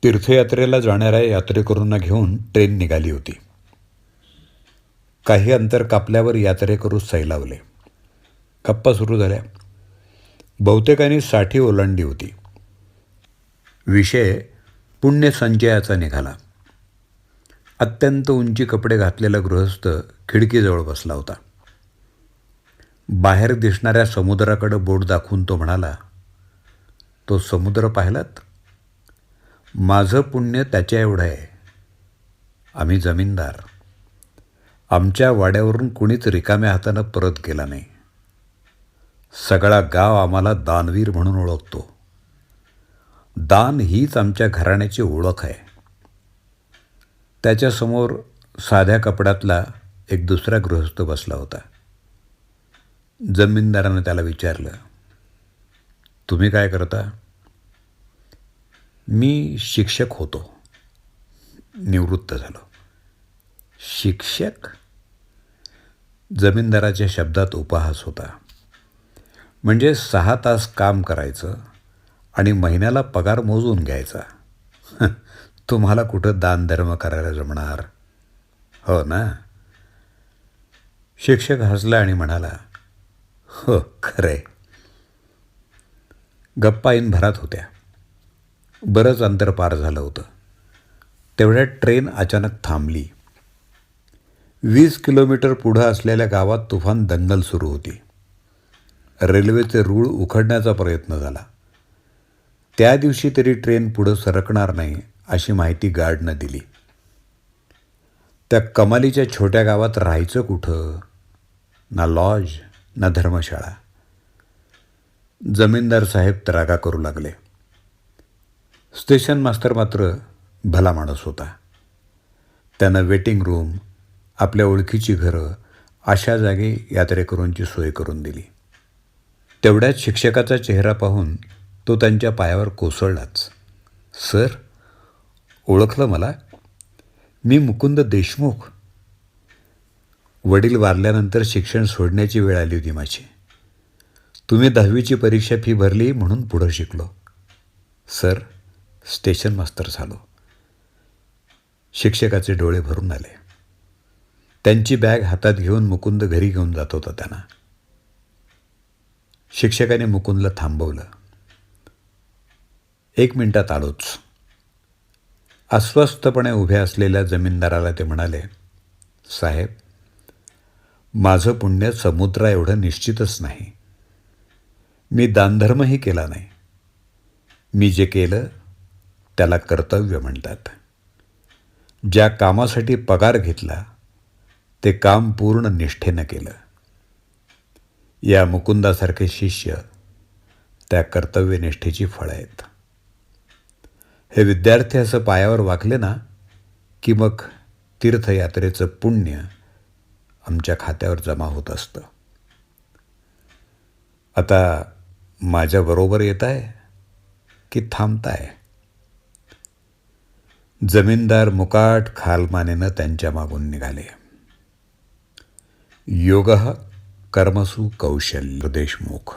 तीर्थयात्रेला जाणाऱ्या यात्रेकरूंना घेऊन ट्रेन निघाली होती. काही अंतर कापल्यावर यात्रेकरू सैलावले. गप्पा सुरू झाल्या. बहुतेकांनी 60 ओलांडली होती. विषय पुण्यसंचयाचा निघाला. अत्यंत उंची कपडे घातलेला गृहस्थ खिडकीजवळ बसला होता. बाहेर दिसणाऱ्या समुद्राकडे बोट दाखवून तो म्हणाला, तो समुद्र पाहिलात? माझं पुण्य त्याच्या एवढं आहे. आम्ही जमीनदार. आमच्या वाड्यावरून कुणीच रिकाम्या हातानं परत गेला नाही. सगळा गाव आम्हाला दानवीर म्हणून ओळखतो. दान हीच आमच्या घराण्याची ओळख आहे. त्याच्यासमोर साध्या कपड्यातला एक दुसरा गृहस्थ बसला होता. जमीनदारानं त्याला विचारलं, तुम्ही काय करता? मी शिक्षक होतो. निवृत्त झालो. शिक्षक? जमीनदाराच्या शब्दात उपहास होता. म्हणजे 6 तास काम करायचं आणि महिन्याला पगार मोजून घ्यायचा. तुम्हाला कुठं दानधर्म करायला जमणार? हो ना? शिक्षक हसला आणि म्हणाला, हो खरंय. गप्पा ऐन भरात होत्या. बरंच अंतर पार झालं होतं. तेवढ्यात ट्रेन अचानक थांबली. 20 किलोमीटर पुढं असलेल्या गावात तुफान दंगल सुरू होती. रेल्वेचे रूळ उखडण्याचा प्रयत्न झाला. त्या दिवशी तरी ट्रेन पुढं सरकणार नाही अशी माहिती गार्डनं दिली. त्या कमालीच्या छोट्या गावात राहायचं कुठं? ना लॉज ना धर्मशाळा. जमीनदार साहेब त्रागा करू लागले. स्टेशन मास्तर मात्र भला माणूस होता. त्यानं वेटिंग रूम, आपल्या ओळखीची घरं अशा जागी यात्रेकरूंची सोय करून दिली. तेवढ्यात शिक्षकाचा चेहरा पाहून तो त्यांच्या पायावर कोसळलाच. सर, ओळखलं मला? मी मुकुंद देशमुख. वडील वारल्यानंतर शिक्षण सोडण्याची वेळ आली होती माझी. तुम्ही 10वीची परीक्षा फी भरली म्हणून पुढं शिकलो. सर, स्टेशन मास्तर झालो. शिक्षकाचे डोळे भरून आले. त्यांची बॅग हातात घेऊन मुकुंद घरी घेऊन जात होता त्यांना. शिक्षकाने मुकुंदला थांबवलं. 1 मिनिटात आलोच. अस्वस्थपणे उभे असलेल्या जमीनदाराला ते म्हणाले, साहेब, माझं पुण्य समुद्रा एवढं निश्चितच नाही. मी दानधर्मही केला नाही. मी जे केलं त्याला कर्तव्य म्हणतात. ज्या कामासाठी पगार घेतला ते काम पूर्ण निष्ठेनं केलं. या मुकुंदासारखे शिष्य त्या कर्तव्यनिष्ठेची फळं आहेत. हे विद्यार्थी असं पायावर वाकले ना की मग तीर्थयात्रेचं पुण्य आमच्या खात्यावर जमा होत असतं. आता माझ्याबरोबर येत आहे की थांबताय? जमीनदार मुकाट खालमानेनं त्यांच्या मागून निघाले. योगः कर्मसु कौशल्य. देशमुख.